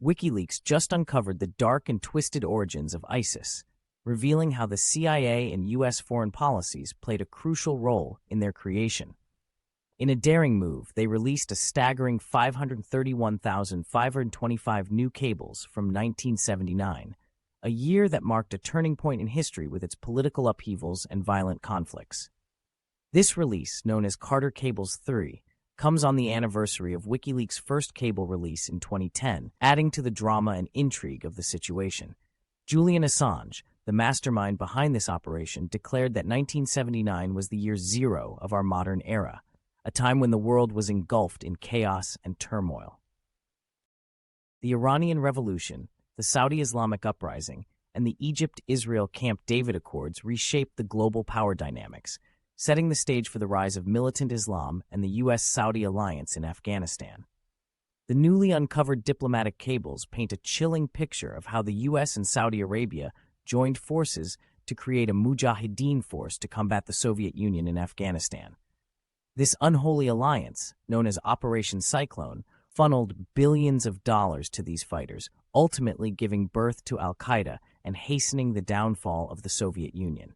WikiLeaks just uncovered the dark and twisted origins of ISIS, revealing how the CIA and U.S. foreign policies played a crucial role in their creation. In a daring move, they released a staggering 531,525 new cables from 1979, a year that marked a turning point in history with its political upheavals and violent conflicts. This release, known as Carter Cables 3, comes on the anniversary of WikiLeaks' first cable release in 2010, adding to the drama and intrigue of the situation. Julian Assange, the mastermind behind this operation, declared that 1979 was the year zero of our modern era, a time when the world was engulfed in chaos and turmoil. The Iranian Revolution, the Saudi Islamic Uprising, and the Egypt-Israel Camp David Accords reshaped the global power dynamics, setting the stage for the rise of militant Islam and the U.S.-Saudi alliance in Afghanistan. The newly uncovered diplomatic cables paint a chilling picture of how the U.S. and Saudi Arabia joined forces to create a Mujahideen force to combat the Soviet Union in Afghanistan. This unholy alliance, known as Operation Cyclone, funneled billions of dollars to these fighters, ultimately giving birth to al-Qaeda and hastening the downfall of the Soviet Union.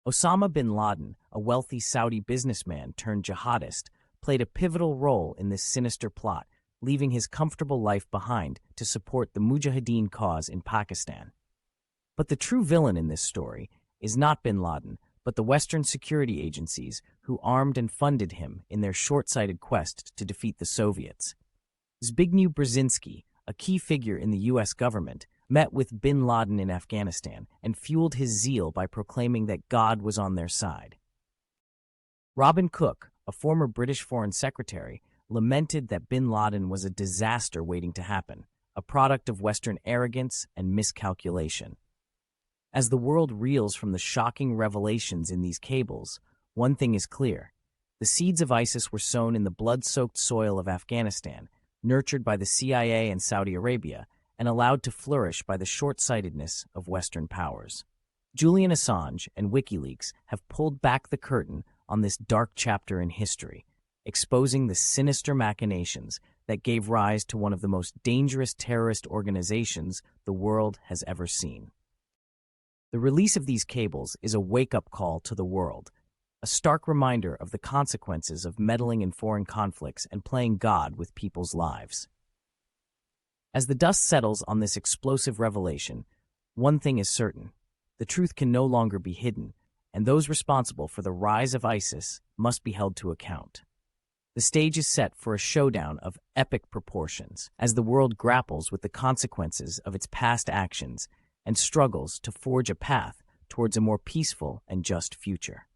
Osama bin Laden, a wealthy Saudi businessman turned jihadist, played a pivotal role in this sinister plot, leaving his comfortable life behind to support the Mujahideen cause in Pakistan. But the true villain in this story is not bin Laden, but the Western security agencies who armed and funded him in their short-sighted quest to defeat the Soviets. Zbigniew Brzezinski, a key figure in the U.S. government, met with bin Laden in Afghanistan and fueled his zeal by proclaiming that God was on their side. Robin Cook, a former British Foreign Secretary, lamented that bin Laden was a disaster waiting to happen, a product of Western arrogance and miscalculation. As the world reels from the shocking revelations in these cables, one thing is clear. The seeds of ISIS were sown in the blood-soaked soil of Afghanistan, nurtured by the CIA and Saudi Arabia, and allowed to flourish by the short-sightedness of Western powers. Julian Assange and WikiLeaks have pulled back the curtain on this dark chapter in history, exposing the sinister machinations that gave rise to one of the most dangerous terrorist organizations the world has ever seen. The release of these cables is a wake-up call to the world, a stark reminder of the consequences of meddling in foreign conflicts and playing God with people's lives. As the dust settles on this explosive revelation, one thing is certain: the truth can no longer be hidden, and those responsible for the rise of ISIS must be held to account. The stage is set for a showdown of epic proportions as the world grapples with the consequences of its past actions and struggles to forge a path towards a more peaceful and just future.